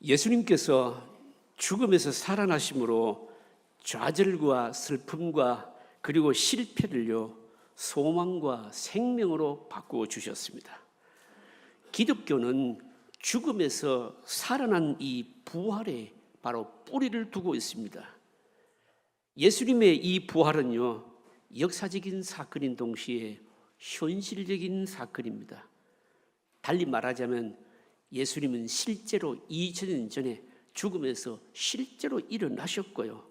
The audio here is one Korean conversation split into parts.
예수님께서 죽음에서 살아나심으로 좌절과 슬픔과 그리고 실패를요 소망과 생명으로 바꾸어 주셨습니다. 기독교는 죽음에서 살아난 이 부활에 바로 뿌리를 두고 있습니다. 예수님의 이 부활은요 역사적인 사건인 동시에 현실적인 사건입니다. 달리 말하자면 예수님은 실제로 2000년 전에 죽음에서 실제로 일어나셨고요.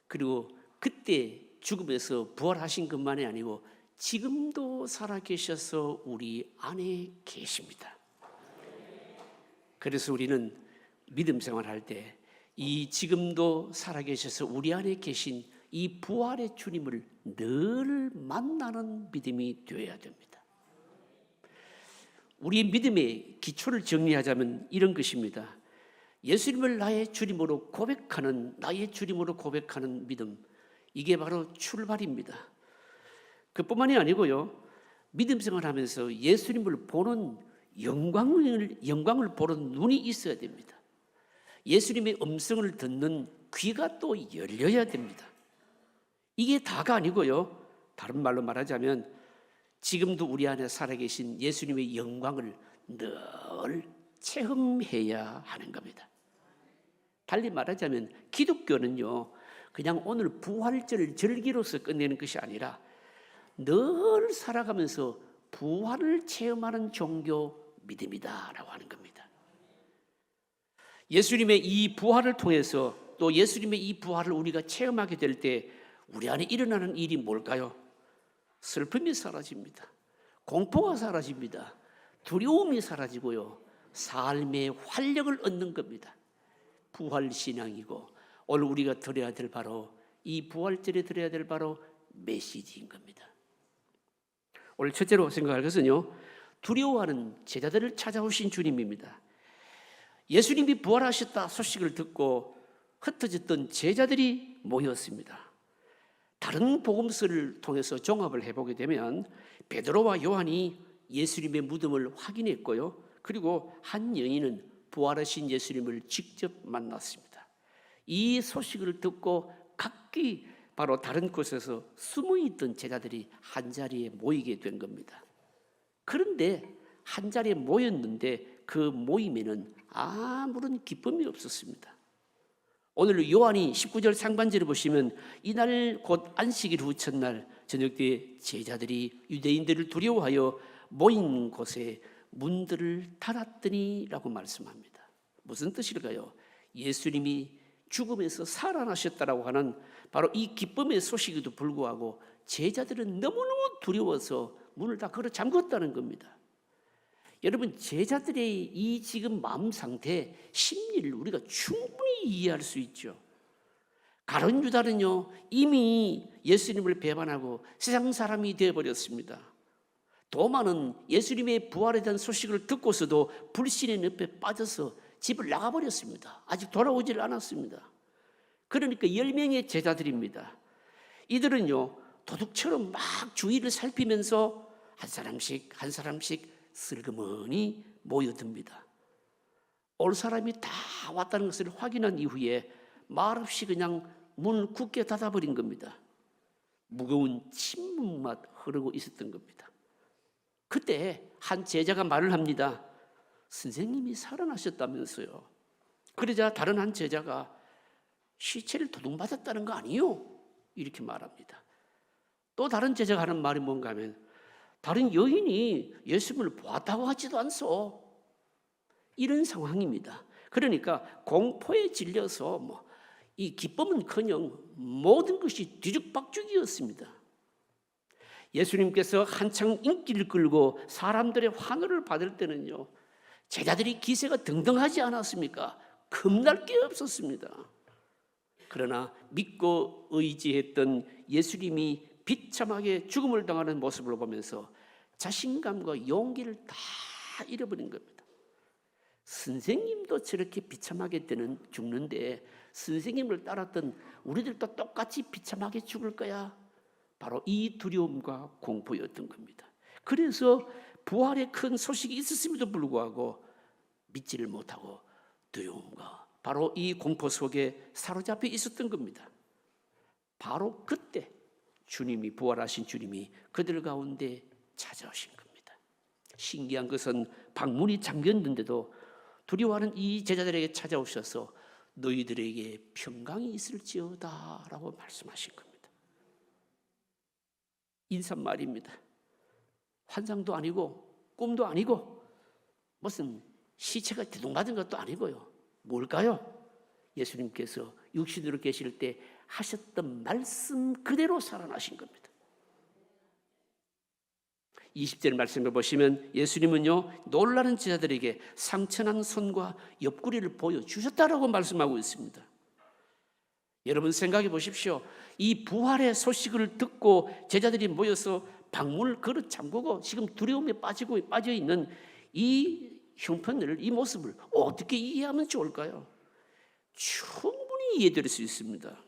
그리고 그때 죽음에서 부활하신 것만이 아니고 지금도 살아계셔서 우리 안에 계십니다. 그래서 우리는 믿음 생활할 때 이 지금도 살아계셔서 우리 안에 계신 이 부활의 주님을 늘 만나는 믿음이 되어야 됩니다. 우리의 믿음의 기초를 정리하자면 이런 것입니다. 예수님을 나의 주님으로 고백하는, 나의 주님으로 고백하는 믿음, 이게 바로 출발입니다. 그뿐만이 아니고요, 믿음 생활하면서 예수님을 보는 영광을 보는 눈이 있어야 됩니다. 예수님의 음성을 듣는 귀가 또 열려야 됩니다. 이게 다가 아니고요, 다른 말로 말하자면 지금도 우리 안에 살아계신 예수님의 영광을 늘 체험해야 하는 겁니다. 달리 말하자면 기독교는요 그냥 오늘 부활절을 절기로서 끝내는 것이 아니라 늘 살아가면서 부활을 체험하는 종교 믿음이다라고 하는 겁니다. 예수님의 이 부활을 통해서 또 예수님의 이 부활을 우리가 체험하게 될 때 우리 안에 일어나는 일이 뭘까요? 슬픔이 사라집니다. 공포가 사라집니다. 두려움이 사라지고요, 삶의 활력을 얻는 겁니다. 부활신앙이고 오늘 우리가 드려야 될 바로 이 부활절에 드려야 될 바로 메시지인 겁니다. 오늘 첫째로 생각할 것은요, 두려워하는 제자들을 찾아오신 주님입니다. 예수님이 부활하셨다 소식을 듣고 흩어졌던 제자들이 모였습니다. 다른 복음서를 통해서 종합을 해보게 되면 베드로와 요한이 예수님의 무덤을 확인했고요, 그리고 한 여인은 부활하신 예수님을 직접 만났습니다. 이 소식을 듣고 각기 바로 다른 곳에서 숨어있던 제자들이 한자리에 모이게 된 겁니다. 그런데 한자리에 모였는데 그 모임에는 아무런 기쁨이 없었습니다. 오늘 요한이 19절 상반절을 보시면 이날 곧 안식일 후 첫날 저녁 때 제자들이 유대인들을 두려워하여 모인 곳에 문들을 닫았더니 라고 말씀합니다. 무슨 뜻일까요? 예수님이 죽음에서 살아나셨다라고 하는 바로 이 기쁨의 소식에도 불구하고 제자들은 너무너무 두려워서 문을 다 걸어 잠궜다는 겁니다. 여러분, 제자들의 이 지금 마음 상태, 심리를 우리가 충분히 이해할 수 있죠. 가룟 유다는요 이미 예수님을 배반하고 세상 사람이 되어버렸습니다. 도마는 예수님의 부활에 대한 소식을 듣고서도 불신의 늪에 빠져서 집을 나가버렸습니다. 아직 돌아오질 않았습니다. 그러니까 10명의 제자들입니다. 이들은요 도둑처럼 막 주위를 살피면서 한 사람씩 슬그머니 모여듭니다. 올 사람이 다 왔다는 것을 확인한 이후에 말없이 그냥 문을 굳게 닫아버린 겁니다. 무거운 침묵만 흐르고 있었던 겁니다. 그때 한 제자가 말을 합니다. 선생님이 살아나셨다면서요. 그러자 다른 한 제자가 시체를 도둑맞았다는 거 아니요? 이렇게 말합니다. 또 다른 제자가 하는 말이 뭔가 하면 다른 여인이 예수님을 보았다고 하지도 않소. 이런 상황입니다. 그러니까 공포에 질려서 이 기쁨은커녕 모든 것이 뒤죽박죽이었습니다. 예수님께서 한창 인기를 끌고 사람들의 환호를 받을 때는요 제자들이 기세가 등등하지 않았습니까? 겁날 게 없었습니다. 그러나 믿고 의지했던 예수님이 비참하게 죽음을 당하는 모습을 보면서 자신감과 용기를 다 잃어버린 겁니다. 선생님도 저렇게 비참하게 죽는데 선생님을 따랐던 우리들도 똑같이 비참하게 죽을 거야. 바로 이 두려움과 공포였던 겁니다. 그래서 부활의 큰 소식이 있었음에도 불구하고 믿지를 못하고 두려움과 바로 이 공포 속에 사로잡혀 있었던 겁니다. 바로 그때 주님이, 부활하신 주님이 그들 가운데 찾아오신 겁니다. 신기한 것은 방문이 잠겼는데도 두려워하는 이 제자들에게 찾아오셔서 너희들에게 평강이 있을지어다 라고 말씀하신 겁니다. 인사말입니다. 환상도 아니고 꿈도 아니고 무슨 시체가 대동받은 것도 아니고요. 뭘까요? 예수님께서 육신으로 계실 때 하셨던 말씀 그대로 살아나신 겁니다. 20절 말씀을 보시면 예수님은요, 놀라는 제자들에게 상처난 손과 옆구리를 보여주셨다라고 말씀하고 있습니다. 여러분 생각해 보십시오. 이 부활의 소식을 듣고 제자들이 모여서 방문을 걸어 잠그고 지금 두려움에 빠져 있는 이 형편을, 이 모습을 어떻게 이해하면 좋을까요? 충분히 이해될 수 있습니다.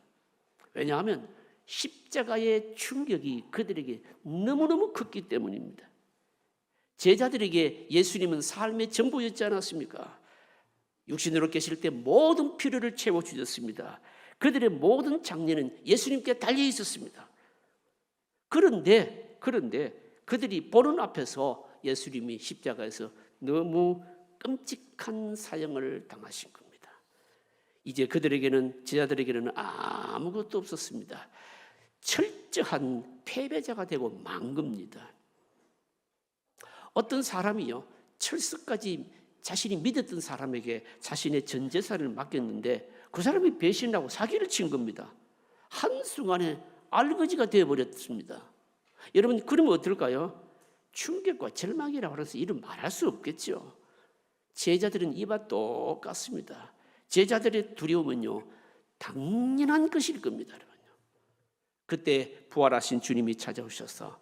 왜냐하면 십자가의 충격이 그들에게 너무너무 컸기 때문입니다. 제자들에게 예수님은 삶의 전부였지 않았습니까? 육신으로 계실 때 모든 필요를 채워주셨습니다. 그들의 모든 장래는 예수님께 달려 있었습니다. 그런데 그들이 보는 앞에서 예수님이 십자가에서 너무 끔찍한 사형을 당하신 겁니다. 이제 그들에게는, 제자들에게는 아무것도 없었습니다. 철저한 패배자가 되고 만 겁니다. 어떤 사람이요, 철석까지 자신이 믿었던 사람에게 자신의 전 재산을 맡겼는데 그 사람이 배신하고 사기를 친 겁니다. 한순간에 알거지가 되어버렸습니다. 여러분, 그러면 어떨까요? 충격과 절망이라고 해서 이를 말할 수 없겠죠. 제자들은 이와 똑같습니다. 제자들의 두려움은요, 당연한 것일 겁니다. 여러분요. 그때 부활하신 주님이 찾아오셔서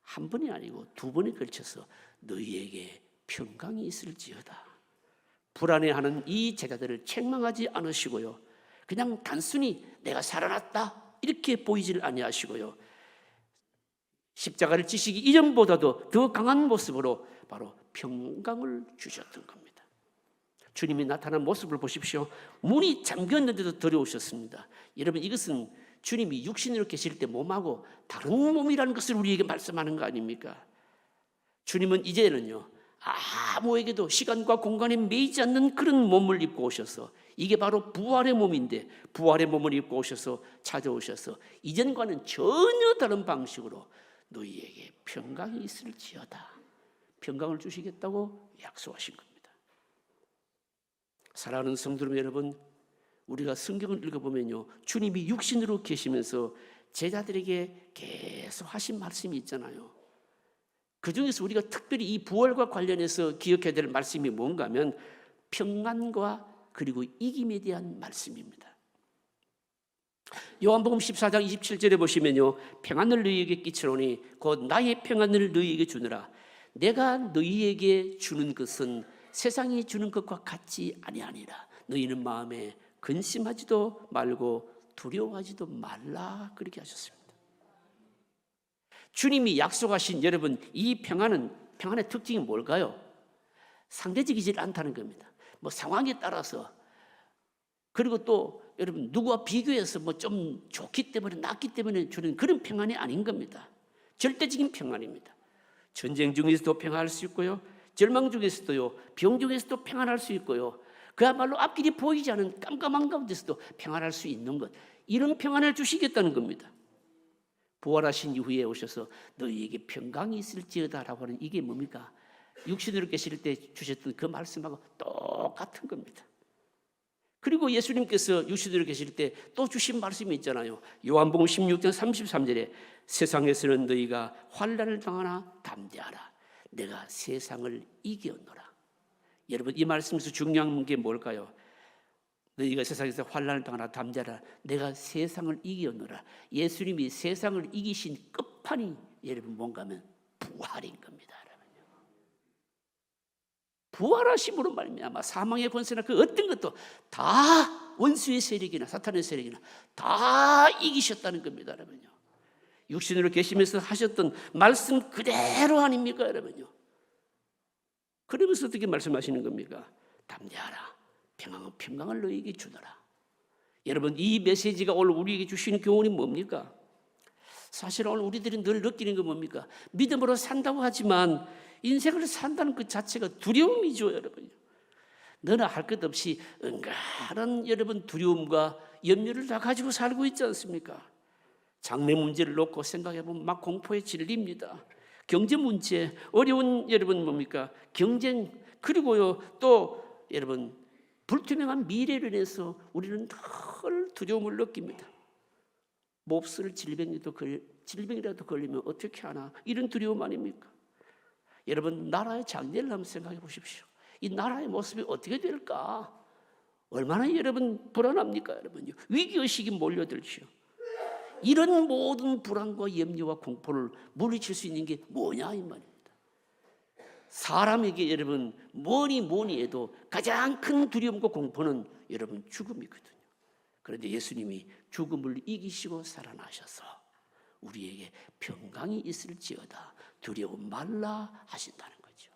한 번이 아니고 두 번에 걸쳐서 너희에게 평강이 있을지어다. 불안해하는 이 제자들을 책망하지 않으시고요, 그냥 단순히 내가 살아났다 이렇게 보이질 아니하시고요, 십자가를 지시기 이전보다도 더 강한 모습으로 바로 평강을 주셨던 겁니다. 주님이 나타난 모습을 보십시오. 문이 잠겼는데도 들어오셨습니다. 여러분, 이것은 주님이 육신으로 계실 때 몸하고 다른 몸이라는 것을 우리에게 말씀하는 거 아닙니까? 주님은 이제는요, 아무에게도 시간과 공간에 매이지 않는 그런 몸을 입고 오셔서, 이게 바로 부활의 몸인데 부활의 몸을 입고 오셔서 찾아오셔서 이전과는 전혀 다른 방식으로 너희에게 평강이 있을지어다, 평강을 주시겠다고 약속하신 겁니다. 사랑하는 성도 여러분, 우리가 성경을 읽어보면요, 주님이 육신으로 계시면서 제자들에게 계속 하신 말씀이 있잖아요. 그 중에서 우리가 특별히 이 부활과 관련해서 기억해야 될 말씀이 뭔가 하면 평안과 그리고 이김에 대한 말씀입니다. 요한복음 14장 27절에 보시면요, 평안을 너희에게 끼치노니 곧 나의 평안을 너희에게 주느라. 내가 너희에게 주는 것은 세상이 주는 것과 같지 아니하니라. 너희는 마음에 근심하지도 말고 두려워하지도 말라, 그렇게 하셨습니다. 주님이 약속하신, 여러분, 이 평안의 특징이 뭘까요? 상대적이지 않다는 겁니다. 뭐 상황에 따라서, 그리고 또 여러분 누구와 비교해서 뭐 좀 좋기 때문에, 낫기 때문에 주는 그런 평안이 아닌 겁니다. 절대적인 평안입니다. 전쟁 중에서도 평안할 수 있고요, 절망 중에서도요, 병 중에서도 평안할 수 있고요, 그야말로 앞길이 보이지 않은 깜깜한 가운데서도 평안할 수 있는 것, 이런 평안을 주시겠다는 겁니다. 부활하신 이후에 오셔서 너희에게 평강이 있을지어다라고 하는, 이게 뭡니까? 육신으로 계실 때 주셨던 그 말씀하고 똑같은 겁니다. 그리고 예수님께서 육신으로 계실 때 또 주신 말씀이 있잖아요. 요한복음 16장 33절에 세상에서는 너희가 환난을 당하나 담대하라. 내가 세상을 이겼노라. 여러분, 이 말씀에서 중요한 게 뭘까요? 너희가 세상에서 환난을 당하나 담대하라. 내가 세상을 이겼노라. 예수님이 세상을 이기신 끝판이 여러분 뭔가 하면 부활인 겁니다. 부활하심으로 말미암아 사망의 권세나 그 어떤 것도 다 원수의 세력이나 사탄의 세력이나 다 이기셨다는 겁니다, 여러분요. 육신으로 계시면서 하셨던 말씀 그대로 아닙니까, 여러분요. 그러면서 어떻게 말씀하시는 겁니까? 담대하라, 평강을 너희에게 주노라. 여러분, 이 메시지가 오늘 우리에게 주시는 교훈이 뭡니까? 사실 오늘 우리들이 늘 느끼는 건 뭡니까? 믿음으로 산다고 하지만 인생을 산다는 그 자체가 두려움이죠, 여러분. 너나 할 것 없이 은근한 여러분 두려움과 염려를 다 가지고 살고 있지 않습니까? 장래 문제를 놓고 생각해보면 막 공포에 질립니다. 경제 문제, 어려운 여러분 뭡니까? 경쟁, 그리고요 또 여러분 불투명한 미래를 인해서 우리는 늘 두려움을 느낍니다. 몹쓸 질병이라도 걸리면 어떻게 하나, 이런 두려움 아닙니까? 여러분, 나라의 장래를 한번 생각해 보십시오. 이 나라의 모습이 어떻게 될까? 얼마나 여러분 불안합니까? 여러분요, 위기의식이 몰려들죠. 이런 모든 불안과 염려와 공포를 물리칠 수 있는 게 뭐냐 이 말입니다. 사람에게 여러분 뭐니 해도 가장 큰 두려움과 공포는 여러분 죽음이거든요. 그런데 예수님이 죽음을 이기시고 살아나셔서 우리에게 평강이 있을지어다 두려움 말라 하신다는 거죠.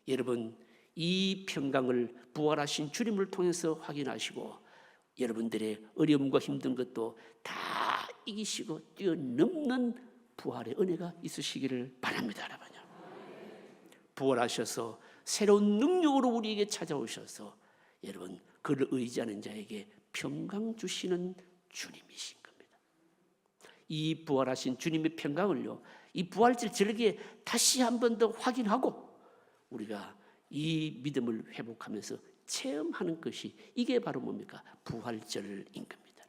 여러분, 이 평강을 부활하신 주님을 통해서 확인하시고 여러분들의 어려움과 힘든 것도 다 이기시고 뛰어넘는 부활의 은혜가 있으시기를 바랍니다. 여러분, 부활하셔서 새로운 능력으로 우리에게 찾아오셔서 여러분 그를 의지하는 자에게 평강 주시는 주님이신 겁니다. 이 부활하신 주님의 평강을요, 이 부활절 절기에 다시 한 번 더 확인하고 우리가 이 믿음을 회복하면서 체험하는 것이, 이게 바로 뭡니까? 부활절인 겁니다.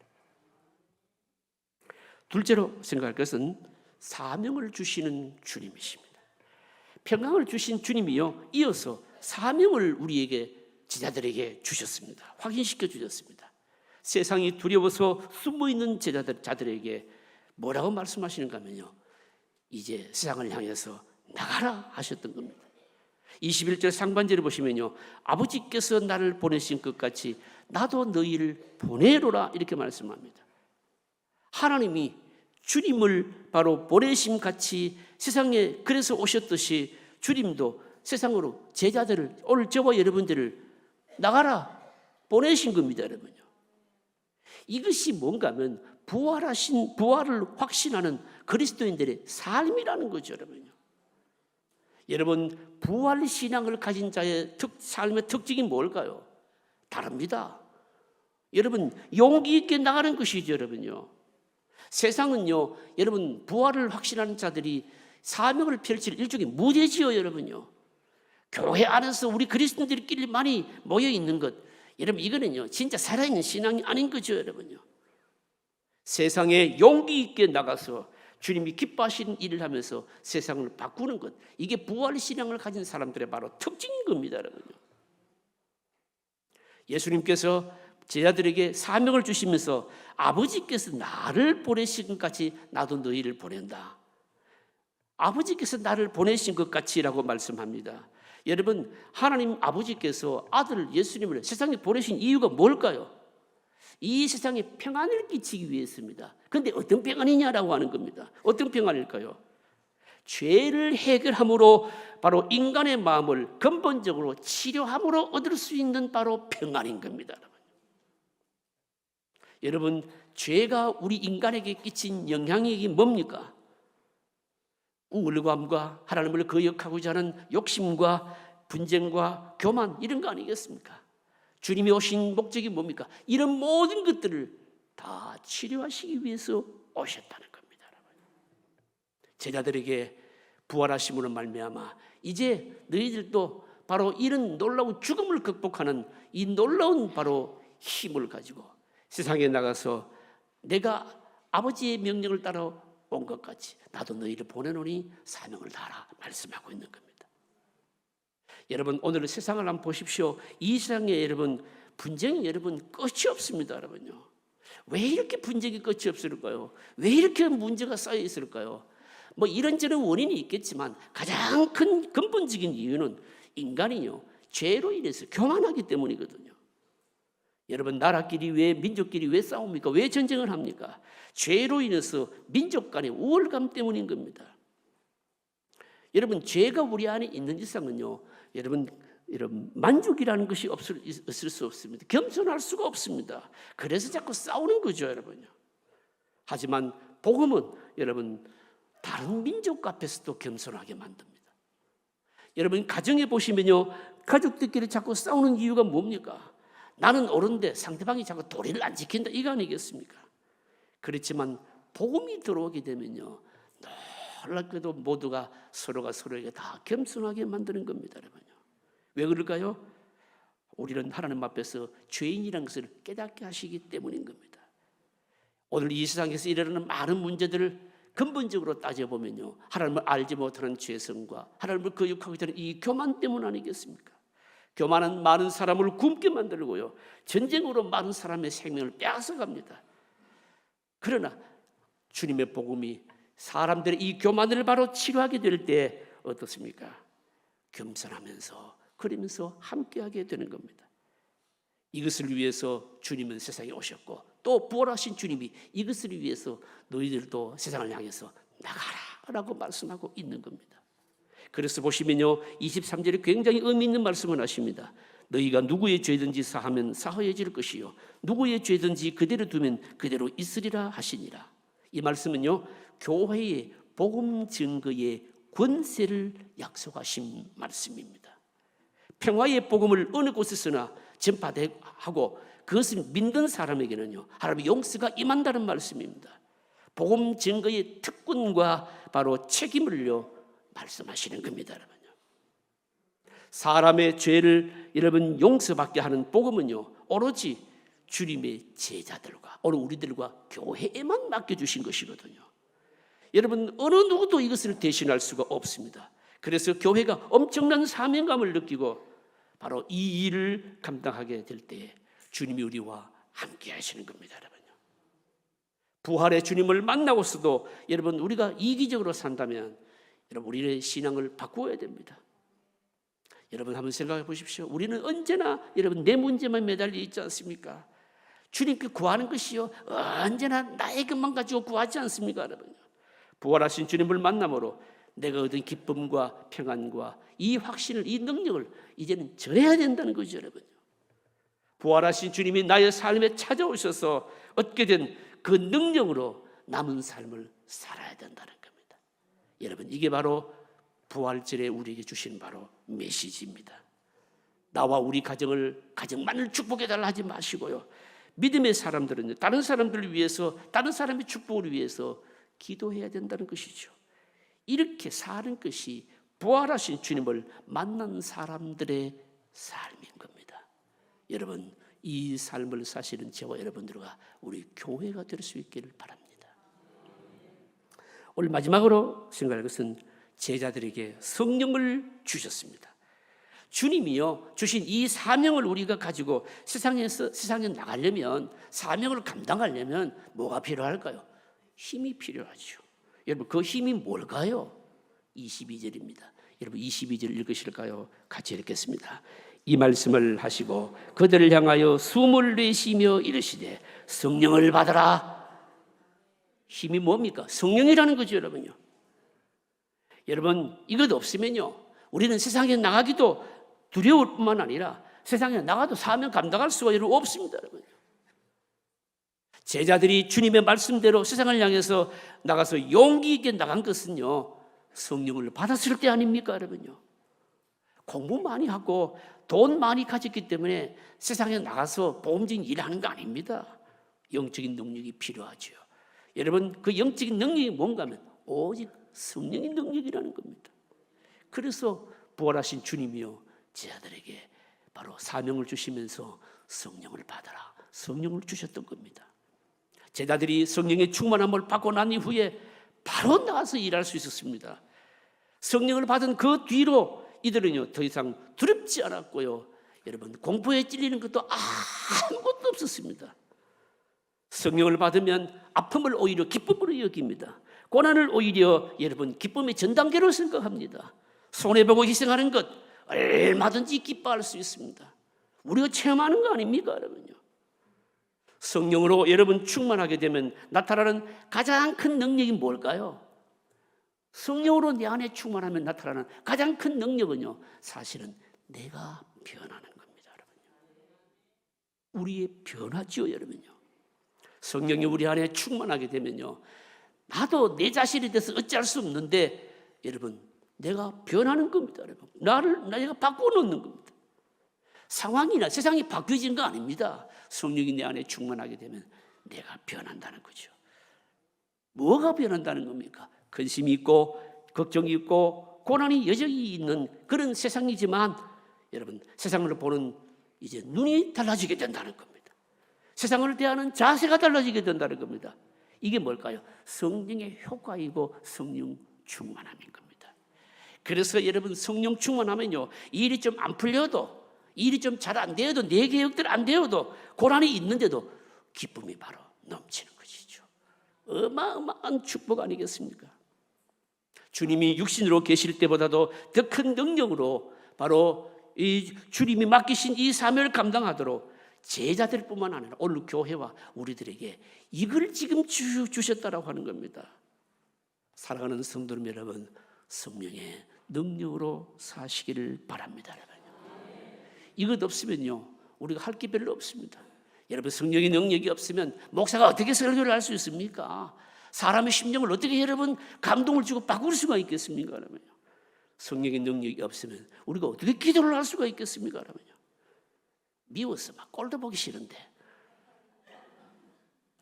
둘째로 생각할 것은 사명을 주시는 주님이십니다. 평강을 주신 주님이요, 이어서 사명을 우리에게, 제자들에게 주셨습니다. 확인시켜 주셨습니다. 세상이 두려워서 숨어있는 자들에게 뭐라고 말씀하시는가 하면요, 이제 세상을 향해서 나가라 하셨던 겁니다. 21절 상반절에 보시면요, 아버지께서 나를 보내신 것 같이 나도 너희를 보내로라 이렇게 말씀합니다. 하나님이 주님을 바로 보내심 같이 세상에 그래서 오셨듯이 주님도 세상으로 제자들을, 오늘 저와 여러분들을 나가라 보내신 겁니다. 여러분요, 이것이 뭔가 하면 부활을 확신하는 그리스도인들의 삶이라는 거죠. 여러분요, 여러분 부활 신앙을 가진 자의 삶의 특징이 뭘까요? 다릅니다. 여러분 용기 있게 나가는 것이죠. 여러분요, 세상은요, 여러분 부활을 확신하는 자들이 사명을 펼칠 일종의 무대지요. 여러분요, 교회 안에서 우리 그리스도인들끼리 많이 모여 있는 것, 여러분 이거는요 진짜 살아있는 신앙이 아닌 거죠. 여러분요, 세상에 용기 있게 나가서 주님이 기뻐하시는 일을 하면서 세상을 바꾸는 것, 이게 부활 신앙을 가진 사람들의 바로 특징인 겁니다. 여러분요, 예수님께서 제자들에게 사명을 주시면서 아버지께서 나를 보내신 것 같이 나도 너희를 보낸다. 아버지께서 나를 보내신 것 같이라고 말씀합니다. 여러분, 하나님 아버지께서 아들 예수님을 세상에 보내신 이유가 뭘까요? 이 세상에 평안을 끼치기 위해서입니다. 그런데 어떤 평안이냐라고 하는 겁니다. 어떤 평안일까요? 죄를 해결함으로 바로 인간의 마음을 근본적으로 치료함으로 얻을 수 있는 바로 평안인 겁니다. 여러분, 죄가 우리 인간에게 끼친 영향이 뭡니까? 우울감과 하나님을 거역하고자 하는 욕심과 분쟁과 교만, 이런 거 아니겠습니까? 주님이 오신 목적이 뭡니까? 이런 모든 것들을 다 치료하시기 위해서 오셨다는 겁니다. 제자들에게 부활하심으로 말미암아 이제 너희들도 바로 이런 놀라운 죽음을 극복하는 이 놀라운 바로 힘을 가지고 세상에 나가서 내가 아버지의 명령을 따라 온 것 같이 나도 너희를 보내노니 사명을 다하라 말씀하고 있는 겁니다. 여러분, 오늘 세상을 한번 보십시오. 이 세상에 여러분 분쟁이 여러분 끝이 없습니다. 여러분요, 왜 이렇게 분쟁이 끝이 없을까요? 왜 이렇게 문제가 쌓여 있을까요? 뭐 이런저런 원인이 있겠지만 가장 큰 근본적인 이유는 인간이요, 죄로 인해서 교만하기 때문이거든요. 여러분, 나라끼리 왜, 민족끼리 왜 싸웁니까? 왜 전쟁을 합니까? 죄로 인해서 민족 간의 우월감 때문인 겁니다. 여러분, 죄가 우리 안에 있는 이상은요, 여러분 이런 만족이라는 것이 있을 수 없습니다. 겸손할 수가 없습니다. 그래서 자꾸 싸우는 거죠, 여러분요. 하지만 복음은 여러분 다른 민족 앞에서도 겸손하게 만듭니다. 여러분 가정에 보시면요, 가족들끼리 자꾸 싸우는 이유가 뭡니까? 나는 옳은데 상대방이 자꾸 도리를 안 지킨다, 이거 아니겠습니까? 그렇지만 복음이 들어오게 되면요, 놀랍게도 모두가 서로가 서로에게 다 겸손하게 만드는 겁니다, 여러분요. 왜 그럴까요? 우리는 하나님 앞에서 죄인이라는 것을 깨닫게 하시기 때문인 겁니다. 오늘 이 세상에서 일어나는 많은 문제들을 근본적으로 따져보면요, 하나님을 알지 못하는 죄성과 하나님을 거역하게 되는 이 교만 때문 아니겠습니까? 교만은 많은 사람을 굶게 만들고요, 전쟁으로 많은 사람의 생명을 빼앗아갑니다. 그러나 주님의 복음이 사람들의 이 교만을 바로 치료하게 될 때 어떻습니까? 겸손하면서 그러면서 함께하게 되는 겁니다. 이것을 위해서 주님은 세상에 오셨고 또 부활하신 주님이 이것을 위해서 너희들도 세상을 향해서 나가라라고 말씀하고 있는 겁니다. 그래서 보시면요, 23절에 굉장히 의미 있는 말씀을 하십니다. 너희가 누구의 죄든지 사하면 사하여질 것이요 누구의 죄든지 그대로 두면 그대로 있으리라 하시니라. 이 말씀은요, 교회의 복음 증거의 권세를 약속하신 말씀입니다. 평화의 복음을 어느 곳에서나 전파하고 그것을 믿는 사람에게는요, 하나님의 용서가 임한다는 말씀입니다. 복음 증거의 특권과 바로 책임을요 말씀하시는 겁니다, 여러분요. 사람의 죄를 여러분 용서받게 하는 복음은요, 오로지 주님의 제자들과 오늘 우리들과 교회에만 맡겨주신 것이거든요. 여러분 어느 누구도 이것을 대신할 수가 없습니다. 그래서 교회가 엄청난 사명감을 느끼고 바로 이 일을 감당하게 될 때 주님이 우리와 함께 하시는 겁니다, 여러분요. 부활의 주님을 만나고서도 여러분 우리가 이기적으로 산다면 여러분 우리의 신앙을 바꾸어야 됩니다. 여러분 한번 생각해 보십시오. 우리는 언제나 여러분 내 문제만 매달려 있지 않습니까? 주님께 구하는 것이요 언제나 나의 것만 가지고 구하지 않습니까, 여러분? 부활하신 주님을 만남으로 내가 얻은 기쁨과 평안과 이 확신을, 이 능력을 이제는 전해야 된다는 거죠, 여러분. 부활하신 주님이 나의 삶에 찾아오셔서 얻게 된 그 능력으로 남은 삶을 살아야 된다는 겁니다. 여러분 이게 바로 부활절에 우리에게 주신 바로 메시지입니다. 나와 우리 가정만을 축복해달라 하지 마시고요, 믿음의 사람들은 다른 사람들을 위해서, 다른 사람의 축복을 위해서 기도해야 된다는 것이죠. 이렇게 사는 것이 부활하신 주님을 만난 사람들의 삶인 겁니다. 여러분 이 삶을 사시는 저와 여러분들과 우리 교회가 될 수 있기를 바랍니다. 오늘 마지막으로 생각할 것은 제자들에게 성령을 주셨습니다. 주님이요 주신 이 사명을 우리가 가지고 세상에 나가려면, 사명을 감당하려면 뭐가 필요할까요? 힘이 필요하죠. 여러분 그 힘이 뭘까요? 22절입니다. 여러분 22절 읽으실까요? 같이 읽겠습니다. 이 말씀을 하시고 그들을 향하여 숨을 내쉬며 이르시되 성령을 받으라. 힘이 뭡니까? 성령이라는 거죠, 여러분요. 여러분 이것 없으면요 우리는 세상에 나가기도 두려울 뿐만 아니라 세상에 나가도 사명 감당할 수가 없습니다, 여러분. 제자들이 주님의 말씀대로 세상을 향해서 나가서 용기 있게 나간 것은요 성령을 받았을 때 아닙니까, 여러분요. 공부 많이 하고 돈 많이 가졌기 때문에 세상에 나가서 보험적인 일을 하는 거 아닙니다. 영적인 능력이 필요하죠. 여러분 그 영적인 능력이 뭔가 하면 오직 성령의 능력이라는 겁니다. 그래서 부활하신 주님이요 제자들에게 바로 사명을 주시면서 성령을 받아라, 성령을 주셨던 겁니다. 제자들이 성령의 충만함을 받고 난 이후에 바로 나가서 일할 수 있었습니다. 성령을 받은 그 뒤로 이들은요 더 이상 두렵지 않았고요, 여러분 공포에 찔리는 것도 아무것도 없었습니다. 성령을 받으면 아픔을 오히려 기쁨으로 여깁니다. 고난을 오히려 여러분 기쁨의 전 단계로 생각합니다. 손해보고 희생하는 것 얼마든지 기뻐할 수 있습니다. 우리가 체험하는 거 아닙니까, 여러분요? 성령으로 여러분 충만하게 되면 나타나는 가장 큰 능력이 뭘까요? 성령으로 내 안에 충만하면 나타나는 가장 큰 능력은요 사실은 내가 변하는 겁니다, 여러분요. 우리의 변화죠, 여러분요. 성령이 우리 안에 충만하게 되면요, 나도 내 자신에 대해서 어찌할 수 없는데 여러분, 내가 변하는 겁니다, 여러분. 내가 바꿔놓는 겁니다. 상황이나 세상이 바뀌어지는 거 아닙니다. 성령이 내 안에 충만하게 되면 내가 변한다는 거죠. 뭐가 변한다는 겁니까? 근심이 있고 걱정이 있고 고난이 여전히 있는 그런 세상이지만 여러분, 세상을 보는 이제 눈이 달라지게 된다는 겁니다. 세상을 대하는 자세가 달라지게 된다는 겁니다. 이게 뭘까요? 성령의 효과이고 성령 충만함인 겁니다. 그래서 여러분, 성령 충만하면요, 일이 좀 안 풀려도, 일이 좀 잘 안 되어도, 내 계획대로 안 되어도, 고난이 있는데도 기쁨이 바로 넘치는 것이죠. 어마어마한 축복 아니겠습니까? 주님이 육신으로 계실 때보다도 더 큰 능력으로 바로 이 주님이 맡기신 이 사명을 감당하도록 제자들뿐만 아니라 오늘 교회와 우리들에게 이걸 지금 주셨다라고 하는 겁니다. 사랑하는 성도님 여러분, 성령의 능력으로 사시기를 바랍니다. 이것 없으면요, 우리가 할 게 별로 없습니다. 여러분, 성령의 능력이 없으면 목사가 어떻게 설교를 할 수 있습니까? 사람의 심령을 어떻게 여러분 감동을 주고 바꿀 수가 있겠습니까? 여러분요. 성령의 능력이 없으면 우리가 어떻게 기도를 할 수가 있겠습니까? 여러분요. 미워서 막 꼴도 보기 싫은데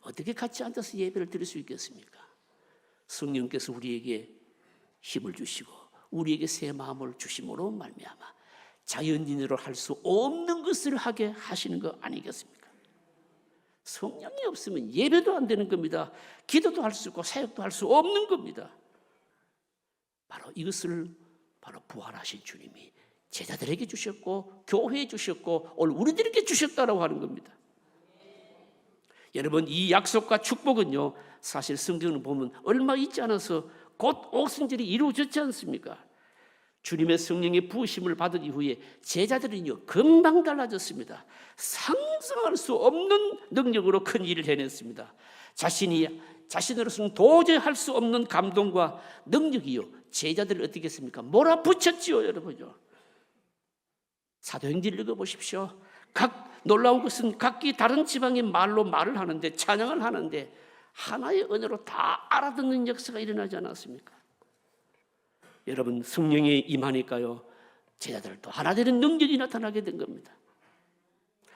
어떻게 같이 앉아서 예배를 드릴 수 있겠습니까? 성령께서 우리에게 힘을 주시고 우리에게 새 마음을 주심으로 말미암아 자연인으로 할 수 없는 것을 하게 하시는 거 아니겠습니까? 성령이 없으면 예배도 안 되는 겁니다. 기도도 할 수 없고 사역도 할 수 없는 겁니다. 바로 이것을 바로 부활하신 주님이 제자들에게 주셨고 교회에 주셨고 오늘 우리들에게 주셨다라고 하는 겁니다. 여러분, 이 약속과 축복은요, 사실 성경을 보면 얼마 있지 않아서 곧 오순절이 이루어졌지 않습니까? 주님의 성령의 부으심을 받은 이후에 제자들은요, 금방 달라졌습니다. 상상할 수 없는 능력으로 큰 일을 해냈습니다. 자신으로서는 도저히 할 수 없는 감동과 능력이요, 제자들을 어떻게 했습니까? 몰아붙였지요, 여러분요. 사도행전을 읽어보십시오. 놀라운 것은 각기 다른 지방의 말로 말을 하는데, 찬양을 하는데 하나의 언어로 다 알아듣는 역사가 일어나지 않았습니까? 여러분, 성령이 임하니까요, 제자들도 하나 되는 능력이 나타나게 된 겁니다.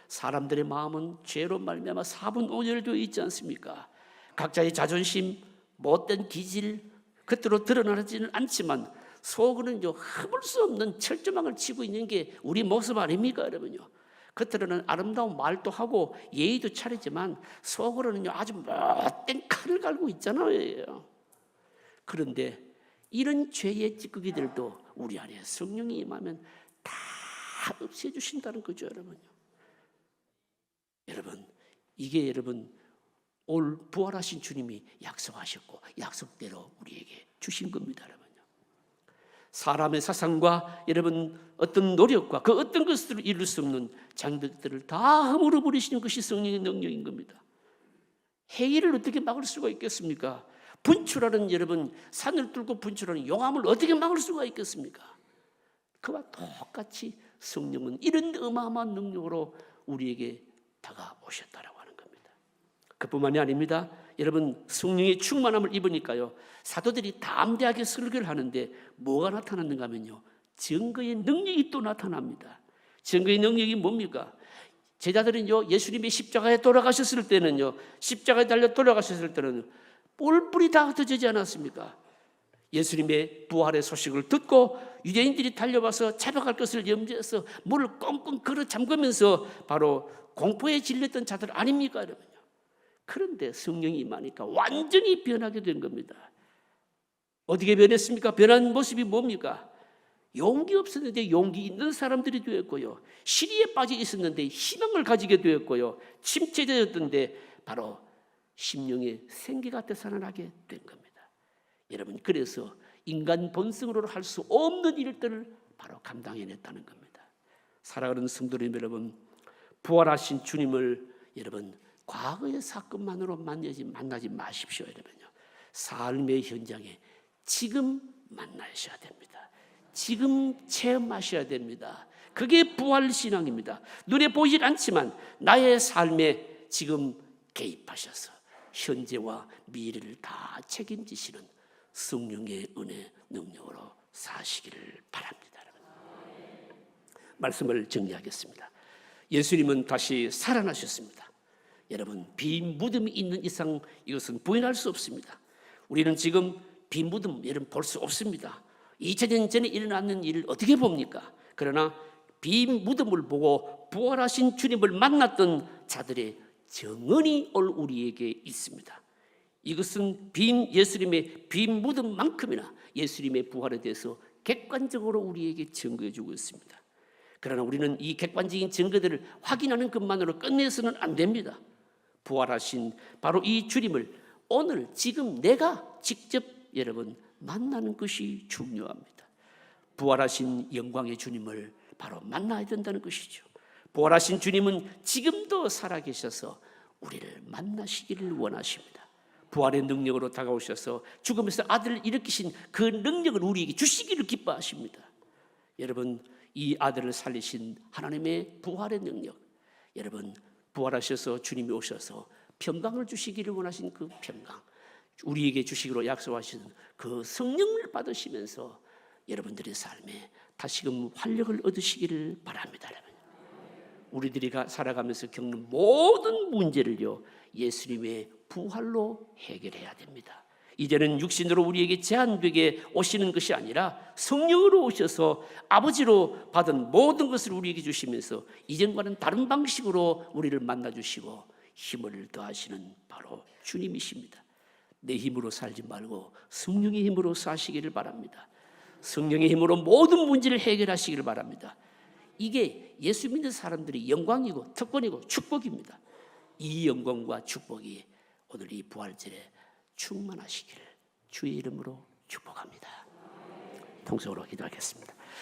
사람들의 마음은 죄로 말미암아 사분오열되어 있지 않습니까? 각자의 자존심, 못된 기질, 겉으로 드러나지는 않지만 속으로는요, 흠을 수 없는 철조망을 치고 있는 게 우리 모습 아닙니까, 여러분요? 겉으로는 아름다운 말도 하고 예의도 차리지만 속으로는요, 아주 못된 칼을 갈고 있잖아요. 그런데 이런 죄의 찌꺼기들도 우리 안에 성령이 임하면 다 없애주신다는 거죠, 여러분요. 여러분, 이게 여러분 올 부활하신 주님이 약속하셨고 약속대로 우리에게 주신 겁니다, 여러분요. 사람의 사상과 여러분 어떤 노력과 그 어떤 것들을 이룰 수 없는 장벽들을 다 허물어 버리시는 것이 성령의 능력인 겁니다. 해일을 어떻게 막을 수가 있겠습니까? 분출하는 여러분, 산을 뚫고 분출하는 용암을 어떻게 막을 수가 있겠습니까? 그와 똑같이 성령은 이런 어마어마한 능력으로 우리에게 다가오셨다라고 하는 겁니다. 그뿐만이 아닙니다. 여러분, 성령의 충만함을 입으니까요, 사도들이 담대하게 설교를 하는데 뭐가 나타났는가 하면요, 증거의 능력이 또 나타납니다. 증거의 능력이 뭡니까? 제자들은요, 예수님이 십자가에 돌아가셨을 때는요, 십자가에 달려 돌아가셨을 때는 뿔뿔이 다 흩어지지 않았습니까? 예수님의 부활의 소식을 듣고 유대인들이 달려와서 잡아갈 것을 염두해서 물을 꽁꽁 걸어 잠그면서 바로 공포에 질렸던 자들 아닙니까, 여러분요? 그런데 성령이 임하니까 완전히 변하게 된 겁니다. 어떻게 변했습니까? 변한 모습이 뭡니까? 용기 없었는데 용기 있는 사람들이 되었고요, 시리에 빠져 있었는데 희망을 가지게 되었고요, 침체되었던데 바로 심령의 생기가 되살아나게 된 겁니다. 여러분, 그래서 인간 본성으로 할 수 없는 일들을 바로 감당해냈다는 겁니다. 사랑하는 성도님 여러분, 부활하신 주님을 여러분 과거의 사건만으로 만나지 마십시오, 여러분요. 삶의 현장에 지금 만나셔야 됩니다. 지금 체험하셔야 됩니다. 그게 부활신앙입니다. 눈에 보이질 않지만 나의 삶에 지금 개입하셔서 현재와 미래를 다 책임지시는 성령의 은혜 능력으로 사시기를 바랍니다. 말씀을 정리하겠습니다. 예수님은 다시 살아나셨습니다. 여러분, 빈 무덤이 있는 이상 이것은 부인할 수 없습니다. 우리는 지금 빈 무덤 여러분 볼 수 없습니다. 2000년 전에 일어났는 일을 어떻게 봅니까? 그러나 빈 무덤을 보고 부활하신 주님을 만났던 자들의 정언이 오늘 우리에게 있습니다. 이것은 예수님의 빈 무덤만큼이나 예수님의 부활에 대해서 객관적으로 우리에게 증거해 주고 있습니다. 그러나 우리는 이 객관적인 증거들을 확인하는 것만으로 끝내서는 안 됩니다. 부활하신 바로 이 주님을 오늘 지금 내가 직접 여러분 만나는 것이 중요합니다. 부활하신 영광의 주님을 바로 만나야 된다는 것이죠. 부활하신 주님은 지금도 살아계셔서 우리를 만나시기를 원하십니다. 부활의 능력으로 다가오셔서 죽음에서 아들을 일으키신 그 능력을 우리에게 주시기를 기뻐하십니다. 여러분, 이 아들을 살리신 하나님의 부활의 능력, 여러분 부활하셔서 주님이 오셔서 평강을 주시기를 원하신 그 평강, 우리에게 주시기로 약속하신 그 성령을 받으시면서 여러분들의 삶에 다시금 활력을 얻으시기를 바랍니다. 우리들이 살아가면서 겪는 모든 문제를요 예수님의 부활로 해결해야 됩니다. 이제는 육신으로 우리에게 제한되게 오시는 것이 아니라 성령으로 오셔서 아버지로 받은 모든 것을 우리에게 주시면서 이전과는 다른 방식으로 우리를 만나주시고 힘을 더하시는 바로 주님이십니다. 내 힘으로 살지 말고 성령의 힘으로 사시기를 바랍니다. 성령의 힘으로 모든 문제를 해결하시기를 바랍니다. 이게 예수 믿는 사람들의 영광이고 특권이고 축복입니다. 이 영광과 축복이 오늘 이 부활절에 충만하시기를 주의 이름으로 축복합니다. 통성으로 기도하겠습니다.